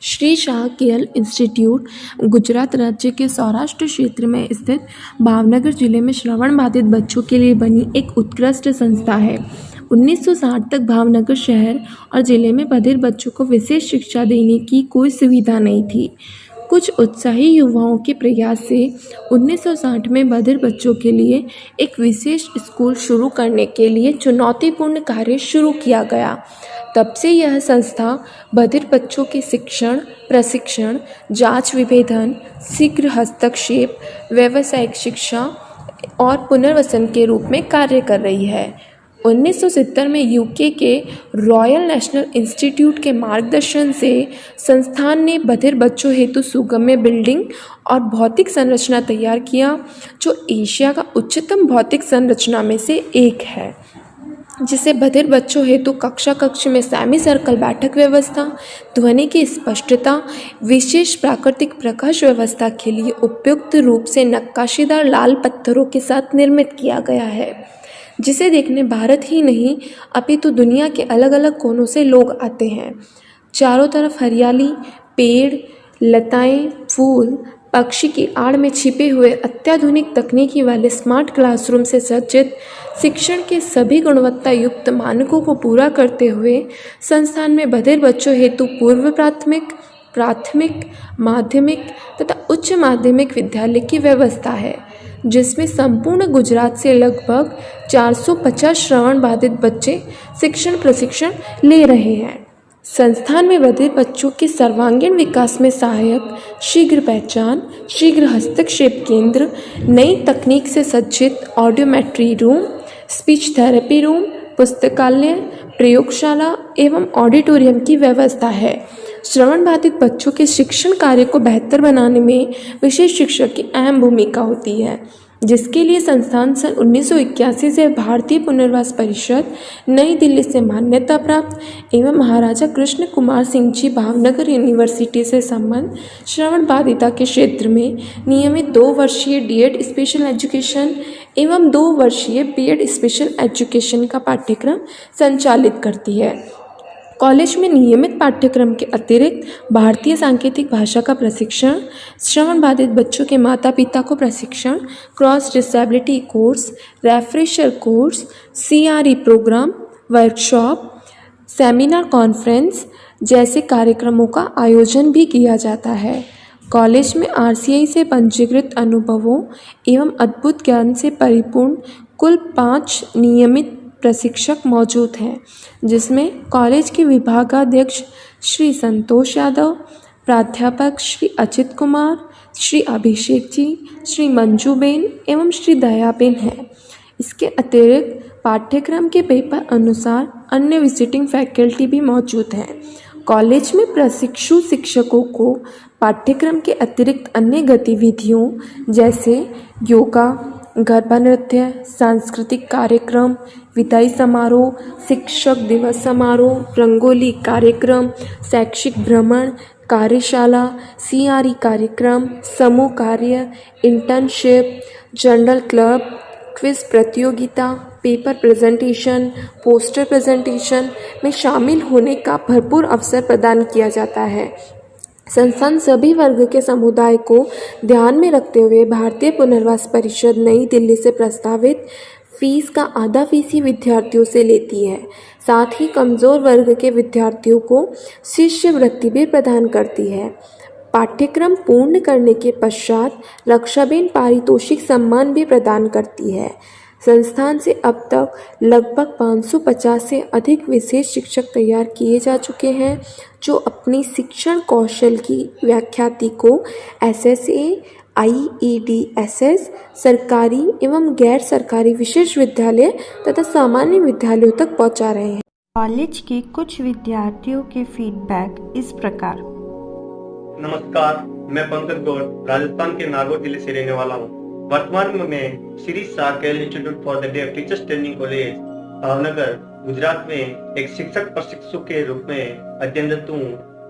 Shri Shah K L institute Gujarat राज्य के सौराष्ट्र क्षेत्र में स्थित भावनगर जिले में श्रवण बाधित बच्चों के लिए बनी एक उत्कृष्ट संस्था है। 1960 तक भावनगर शहर और जिले में बधिर बच्चों को विशेष शिक्षा देने की कोई सुविधा नहीं थी। कुछ उत्साही युवाओं के प्रयास से 1960 में बधिर बच्चों के लिए एक विशेष स्कूल शुरू करने के लिए चुनौतीपूर्ण कार्य शुरू किया गया। तब से यह संस्था बधिर बच्चों के शिक्षण, प्रशिक्षण, जांच विभेदन, शीघ्र हस्तक्षेप, व्यावसायिक शिक्षा और पुनर्वसन के रूप में कार्य कर रही है। 1970 में यूके के रॉयल नेशनल इंस्टीट्यूट के मार्गदर्शन से संस्थान ने बधिर बच्चों हेतु सुगम्य बिल्डिंग और भौतिक संरचना तैयार किया, जो एशिया का उच्चतम भौतिक संरचना में से एक है, जिसे बधिर बच्चों हेतु कक्ष में सेमी सर्कल बैठक व्यवस्था, ध्वनि की स्पष्टता, विशेष प्राकृतिक प्रकाश व्यवस्था के लिए उपयुक्त रूप से नक्काशीदार लाल पत्थरों के साथ निर्मित किया गया है, जिसे देखने भारत ही नहीं अपितु दुनिया के अलग अलग कोनों से लोग आते हैं। चारों तरफ हरियाली, पेड़, लताएं, फूल, पक्षी की आड़ में छिपे हुए अत्याधुनिक तकनीकी वाले स्मार्ट क्लासरूम से सज्जित शिक्षण के सभी गुणवत्ता युक्त मानकों को पूरा करते हुए संस्थान में बधिर बच्चों हेतु पूर्व प्राथमिक, प्राथमिक, माध्यमिक तथा उच्च माध्यमिक विद्यालय की व्यवस्था है, जिसमें संपूर्ण गुजरात से लगभग 450 श्रवण बाधित बच्चे शिक्षण प्रशिक्षण ले रहे हैं। संस्थान में बधिर बच्चों के सर्वांगीण विकास में सहायक शीघ्र पहचान, शीघ्र हस्तक्षेप केंद्र, नई तकनीक से सज्जित audiometry room, speech therapy room, पुस्तकालय, प्रयोगशाला एवं ऑडिटोरियम की व्यवस्था है। श्रवण बाधित बच्चों के शिक्षण कार्य को बेहतर बनाने में विशेष शिक्षक की अहम भूमिका होती है, जिसके लिए संस्थान सन 1981 से भारतीय पुनर्वास परिषद, नई दिल्ली से मान्यता प्राप्त एवं महाराजा कृष्ण कुमार सिंह जी भावनगर यूनिवर्सिटी से संबद्ध श्रवण बाधिता के क्षेत्र में नियमित 2 वर्षीय डीएड स्पेशल एजुकेशन एवं 2 वर्षीय बीएड स्पेशल एजुकेशन का पाठ्यक्रम संचालित करती है। कॉलेज में नियमित पाठ्यक्रम के अतिरिक्त भारतीय सांकेतिक भाषा का प्रशिक्षण, श्रवण बाधित बच्चों के माता पिता को प्रशिक्षण, cross disability course, refresher course, CRE programme, workshop, seminar, conference जैसे कार्यक्रमों का आयोजन भी किया जाता है। कॉलेज में आरसीआई से पंजीकृत अनुभवों एवं अद्भुत ज्ञान से परिपूर्ण कुल 5 नियमित प्रशिक्षक मौजूद हैं, जिसमें कॉलेज के विभागाध्यक्ष श्री संतोष यादव, प्राध्यापक श्री अचित कुमार, श्री अभिषेक जी, श्री मंजूबेन एवं श्री दयाबेन हैं। इसके अतिरिक्त पाठ्यक्रम के पेपर अनुसार अन्य विजिटिंग फैकल्टी भी मौजूद हैं। कॉलेज में प्रशिक्षु शिक्षकों को पाठ्यक्रम के अतिरिक्त अन्य गतिविधियों जैसे योगा, गरबा नृत्य, सांस्कृतिक कार्यक्रम, विदाई समारोह, शिक्षक दिवस समारोह, रंगोली कार्यक्रम, शैक्षिक भ्रमण, कार्यशाला, सीआरई कार्यक्रम, समूह कार्य, इंटर्नशिप, जर्नल क्लब, क्विज प्रतियोगिता, पेपर प्रेजेंटेशन, पोस्टर प्रेजेंटेशन में शामिल होने का भरपूर अवसर प्रदान किया जाता है। संस्थान सभी वर्ग के समुदाय को ध्यान में रखते हुए भारतीय पुनर्वास परिषद, नई दिल्ली से प्रस्तावित फीस का आधा फीसी विद्यार्थियों से लेती है। साथ ही कमज़ोर वर्ग के विद्यार्थियों को शिष्यवृत्ति भी प्रदान करती है। पाठ्यक्रम पूर्ण करने के पश्चात रक्षाबेन पारितोषिक सम्मान भी प्रदान करती है। संस्थान से अब तक लगभग 550 से अधिक विशेष शिक्षक तैयार किए जा चुके हैं, जो अपनी शिक्षण कौशल की व्याख्याति को एसएसए, आईईडीएसएस, सरकारी एवं गैर सरकारी विशेष विद्यालय तथा सामान्य विद्यालयों तक पहुंचा रहे हैं। कॉलेज के कुछ विद्यार्थियों के फीडबैक इस प्रकार। नमस्कार, मैं पंकज गौड़ राजस्थान के नागौर जिले से रहने वाला हूँ। वर्तमान में मैं Shri Shah K L institute for the deaf teachers training college Bhavnagar Gujarat में एक शिक्षक प्रशिक्षु के रूप में अध्ययनरत हूँ।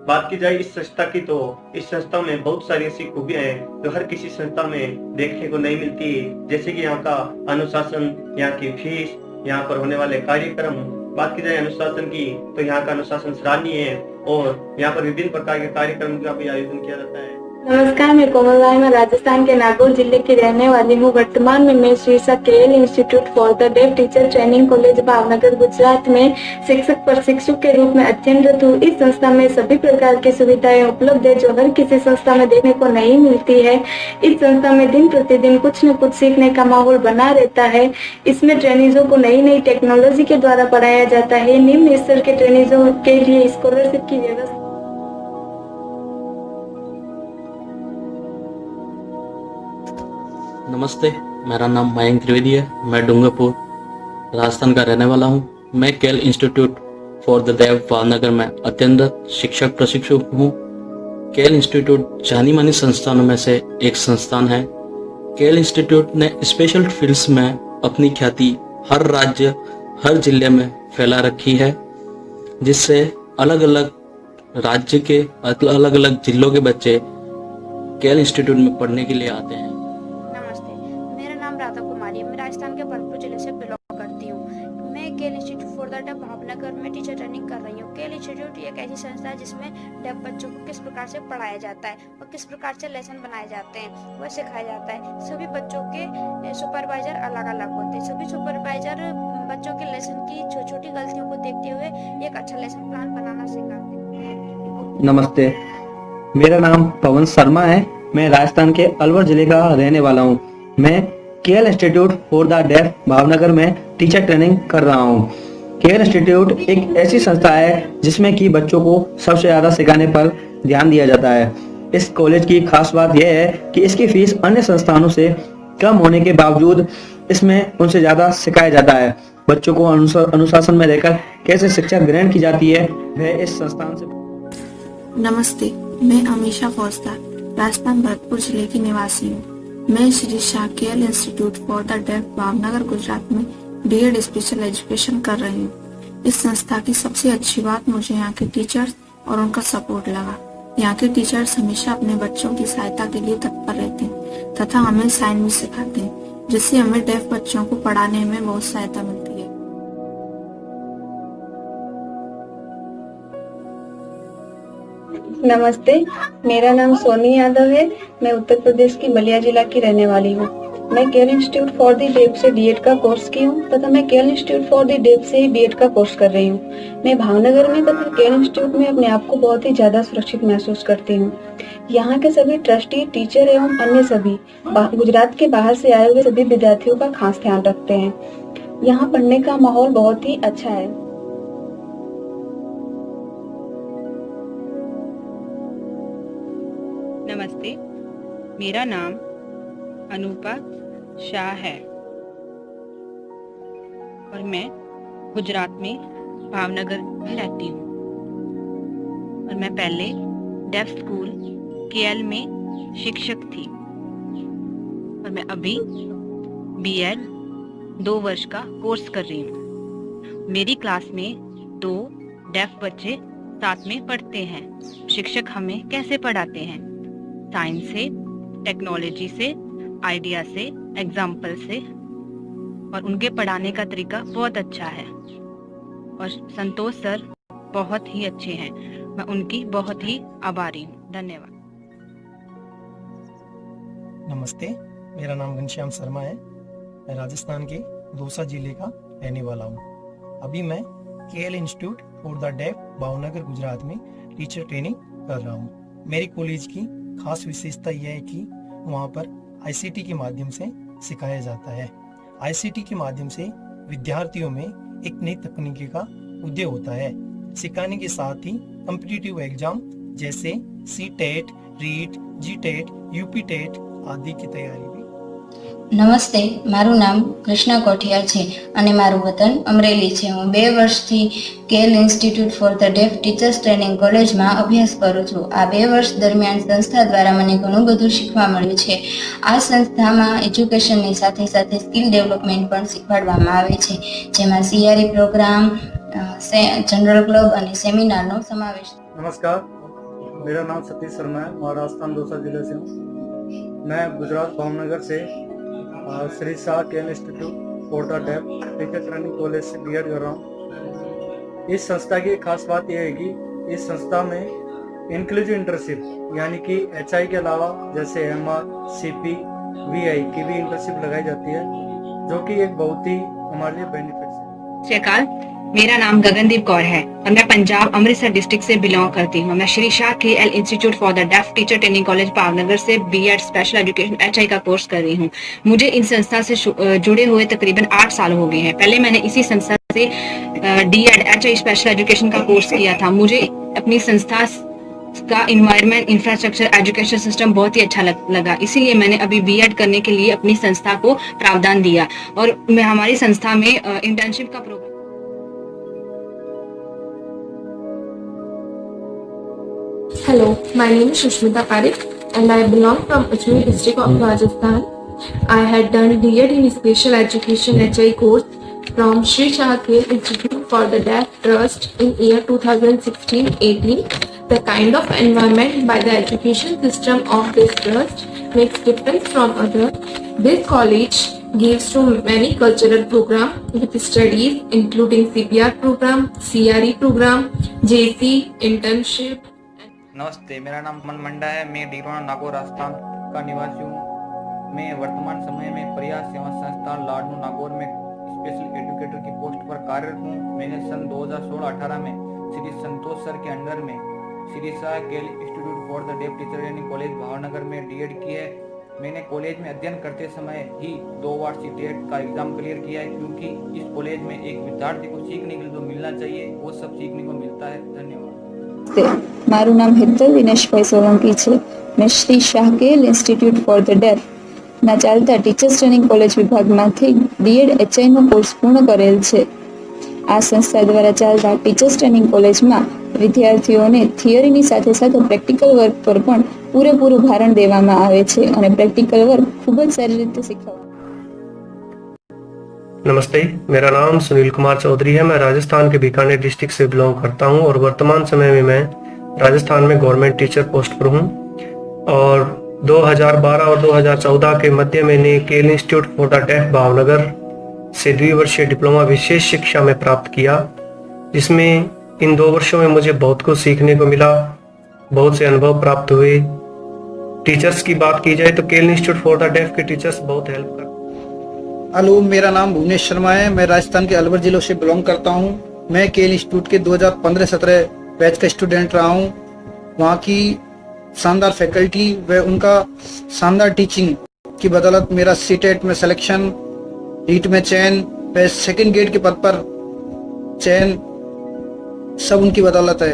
बात की जाए इस संस्था की तो इस संस्था में बहुत सारी ऐसी खूबियां हैं जो हर किसी संस्था में देखने को नहीं मिलती, जैसे कि यहाँ का अनुशासन, यहाँ की फीस, यहाँ पर होने वाले कार्यक्रम बात की जाए अनुशासन की, तो यहाँ का अनुशासन सराहनीय है और यहाँ पर विभिन्न प्रकार के कार्यक्रम का भी आयोजन किया जाता है। नमस्कार, मैं कोमल राय, मैं राजस्थान के नागौर जिले की रहने वाली हूँ। वर्तमान में मैं Shri Shah K L institute for the deaf teacher training college Bhavnagar Gujarat में शिक्षक प्रशिक्षु के रूप में अध्ययनरत हूँ। इस संस्था में सभी प्रकार की सुविधाएं उपलब्ध है जो हर किसी संस्था में देखने को नहीं मिलती है। इस संस्था में दिन प्रतिदिन कुछ न कुछ सीखने का माहौल बना रहता है। इसमें ट्रेनिजों को नई नई टेक्नोलॉजी के द्वारा पढ़ाया जाता है। निम्न स्तर के ट्रेनिजों के लिए स्कॉलरशिप की व्यवस्था। नमस्ते, मेरा नाम मयंक त्रिवेदी है। मैं डूंगरपुर राजस्थान का रहने वाला हूँ। मैं K L institute for the deaf Bhavnagar में अध्ययनरत शिक्षक प्रशिक्षु हूँ। केएल इंस्टीट्यूट जानी मानी संस्थानों में से एक संस्थान है। केएल इंस्टीट्यूट ने स्पेशल फील्ड्स में अपनी ख्याति हर राज्य हर जिले में फैला रखी है, जिससे अलग अलग राज्य के अलग अलग जिलों के बच्चे केएल इंस्टीट्यूट में पढ़ने के लिए आते हैं। मैं राजस्थान के भरतपुर जिले से बिलोंग करती हूँ। मैं K L institute for the deaf Bhavnagar में टीचर ट्रेनिंग कर रही हूँ। केएल इंस्टीट्यूट एक ऐसी संस्था है जिसमें डेफ बच्चों को किस प्रकार से पढ़ाया जाता है और किस प्रकार से लेसन बनाए जाते हैं वह सिखाया जाता है। सभी बच्चों के सुपरवाइजर अलग अलग होते हैं। सभी सुपरवाइजर बच्चों के लेसन की छोटी छोटी गलतियों को देखते हुए एक अच्छा लेसन प्लान बनाना सिखाते हैं। नमस्ते, मेरा नाम पवन शर्मा है। मैं राजस्थान के अलवर जिले का रहने वाला हूँ। मैं K L institute for the deaf Bhavnagar में टीचर ट्रेनिंग कर रहा हूँ। केएल इंस्टीट्यूट एक ऐसी संस्था है जिसमें कि बच्चों को सबसे ज़्यादा सिखाने पर ध्यान दिया जाता है। इस कॉलेज की खास बात यह है कि इसकी फीस अन्य संस्थानों से कम होने के बावजूद इसमें उनसे ज़्यादा सिखाया जाता है। बच्चों को अनुशासन में रहकर कैसे शिक्षा ग्रहण की जाती है वह इस संस्थान से। नमस्ते, मैं अमीशा फौजदार राजस्थान भरतपुर जिले की निवासी हूँ। मैं Shri Shah K L institute for the deaf Bhavnagar Gujarat में बीएड स्पेशल एजुकेशन कर रही हूँ। इस संस्था की सबसे अच्छी बात मुझे यहाँ के टीचर्स और उनका सपोर्ट लगा। यहाँ के टीचर्स हमेशा अपने बच्चों की सहायता के लिए तत्पर रहते हैं तथा हमें साइन भी सिखाते हैं, जिससे हमें डेफ बच्चों को पढ़ाने में बहुत सहायता मिलती है। नमस्ते, मेरा नाम सोनी यादव है। मैं उत्तर प्रदेश की बलिया जिला की रहने वाली हूँ। मैं K L institute for the deaf से डीएड का कोर्स की हूँ तथा मैं K L institute for the deaf से ही बीएड का कोर्स कर रही हूँ। मैं भावनगर में तथा केएल इंस्टीट्यूट में अपने आप को बहुत ही ज्यादा सुरक्षित महसूस करती हूँ। यहाँ के सभी ट्रस्टी, टीचर एवं अन्य सभी गुजरात के बाहर से आए हुए सभी विद्यार्थियों का खास ध्यान रखते हैं। यहाँ पढ़ने का माहौल बहुत ही अच्छा है। नमस्ते, मेरा नाम अनूपा शाह है और मैं गुजरात में भावनगर में रहती हूँ और मैं पहले डेफ स्कूल केएल में शिक्षक थी और मैं अभी बीएड 2 वर्ष का कोर्स कर रही हूँ। मेरी क्लास में 2 डेफ बच्चे साथ में पढ़ते हैं। शिक्षक हमें कैसे पढ़ाते हैं? साइंस से, टेक्नोलॉजी से, आइडिया से, एग्जाम्पल से, और उनके पढ़ाने का तरीका बहुत अच्छा है और संतोष सर बहुत ही अच्छे हैं। मैं उनकी बहुत ही आभारी हूँ। धन्यवाद। नमस्ते, मेरा नाम घनश्याम शर्मा है। मैं राजस्थान के दौसा जिले का रहने वाला हूँ। अभी मैं K L institute for the deaf Bhavnagar Gujarat में टीचर ट्रेनिंग कर रहा हूँ। मेरी कॉलेज की खास विशेषता यह है कि वहाँ पर आईसीटी के माध्यम से सिखाया जाता है। आईसीटी के माध्यम से विद्यार्थियों में एक नई तकनीकी का उदय होता है। सिखाने के साथ ही कॉम्पिटिटिव एग्जाम जैसे सीटेट, रीट, जीटेट, यूपीटेट आदि की तैयारी भी। નમસ્તે, મારું નામ કૃષ્ણા કોઠિયાર છે અને મારું વતન અમરેલી છે. હું 2 વર્ષથી KL institute for the deaf teachers training કોલેજમાં અભ્યાસ કરું છું. આ 2 વર્ષ દરમિયાન સંસ્થા દ્વારા મને ઘણું બધું શીખવા મળ્યું છે. આ સંસ્થામાં એજ્યુકેશનની સાથે સાથે સ્કિલ ડેવલપમેન્ટ પણ શીખવાડવામાં આવે છે, જેમાં સીઆરઈ પ્રોગ્રામ, जनरल क्लब અને સેમિનારનો સમાવેશ. नमस्कार, मेरा नाम सतीश शर्मा है और राजस्थान दौसा जिले से हूँ। मैं गुजरात भावनगर से Shri Shah K L institute for the deaf teacher training college से बीएड कर रहा हूँ। इस संस्था की खास बात यह है कि इस संस्था में इंक्लूसिव इंटर्नशिप यानी कि HI के अलावा जैसे MR, CP, VI की भी इंटर्नशिप लगाई जाती है, जो कि एक बहुत ही हमारे लिए बेनिफिट्स है। सत श्री अकाल, मेरा नाम गगनदीप कौर है और मैं पंजाब अमृतसर डिस्ट्रिक्ट से बिलोंग करती हूँ। मैं Shri Shah KL institute for the deaf teacher training college Bhavnagar से BEd स्पेशल एजुकेशन HI का कोर्स कर रही हूँ। मुझे इन संस्था से जुड़े हुए तकरीबन 8 साल हो गए हैं। पहले मैंने इसी संस्था से DEd HI स्पेशल एजुकेशन का कोर्स किया था। मुझे अपनी संस्था का इन्वायरमेंट, इंफ्रास्ट्रक्चर, एजुकेशन सिस्टम बहुत ही अच्छा लगा, इसीलिए मैंने अभी BEd करने के लिए अपनी संस्था को प्रावधान दिया और मैं हमारी संस्था में इंटर्नशिप का programme. Hello, my name is Sushmita Parekh and I belong from Ajmer district of Rajasthan. I had done DEd in Special Education HI course from Sri Shah KL Institute for the Deaf Trust in year 2016-18. The kind of environment by the education system of this trust makes difference from other. This college gives to many cultural program with studies including CPR program, CRE program, JC, internship. नमस्ते, मेरा नाम मन मंडा है। मैं डीरोना नागौर राजस्थान का निवासी हूँ। मैं वर्तमान समय में प्रयास सेवा संस्थान लाडनू नागौर में स्पेशल एजुकेटर की पोस्ट पर कार्यरत हूँ। मैंने सन 2016-18 में श्री संतोष सर के अंडर में Shri Shah KL institute for the deaf teacher training college Bhavnagar में DEd की है। मैंने कॉलेज में अध्ययन करते समय ही 2 बार CTET का एग्जाम क्लियर किया है, क्योंकि इस कॉलेज में एक विद्यार्थी को सीखने के लिए जो मिलना चाहिए वो सब सीखने को मिलता है। धन्यवाद। મારું નામ હેતલ દિનેશભાઈ સોલંકી છે। મેં Shri Shah KL institute for the deaf ના ચાલતા ટીચર્સ ટ્રેનિંગ કોલેજ વિભાગમાંથી DEd HI નો કોર્સ પૂર્ણ કરેલ છે। આ સંસ્થા દ્વારા ચાલતા ટીચર્સ ટ્રેનિંગ કોલેજમાં વિદ્યાર્થીઓને થિયરીની સાથે સાથે પ્રેક્ટિકલ વર્ક પર પણ પૂરેપૂરું ભારણ દેવામાં આવે છે અને પ્રેક્ટિકલ વર્ક ખૂબ જ સારી રીતે શીખવવામાં। नमस्ते, मेरा नाम सुनील कुमार चौधरी है। मैं राजस्थान के बीकानेर डिस्ट्रिक्ट से बिलोंग करता हूं और वर्तमान समय में मैं राजस्थान में गवर्नमेंट टीचर पोस्ट पर हूं और 2012 और 2014 के मध्य मैंने KL institute for the deaf Bhavnagar से द्विवर्षीय डिप्लोमा विशेष शिक्षा में प्राप्त किया, जिसमें इन 2 वर्षों में मुझे बहुत कुछ सीखने को मिला, बहुत से अनुभव प्राप्त हुए। टीचर्स की बात की जाए तो KL institute for the deaf के टीचर्स बहुत हेल्प करते। हेलो, मेरा नाम भुवनेश शर्मा है। मैं राजस्थान के अलवर जिलों से बिलोंग करता हूं। मैं KL इंस्टीट्यूट के 2015-17 बैच का स्टूडेंट रहा हूं। वहां की शानदार फैकल्टी व उनका शानदार टीचिंग की बदौलत मेरा CTET में सिलेक्शन, नीट में चयन व सेकंड ग्रेड के पद पर चयन सब उनकी बदौलत है।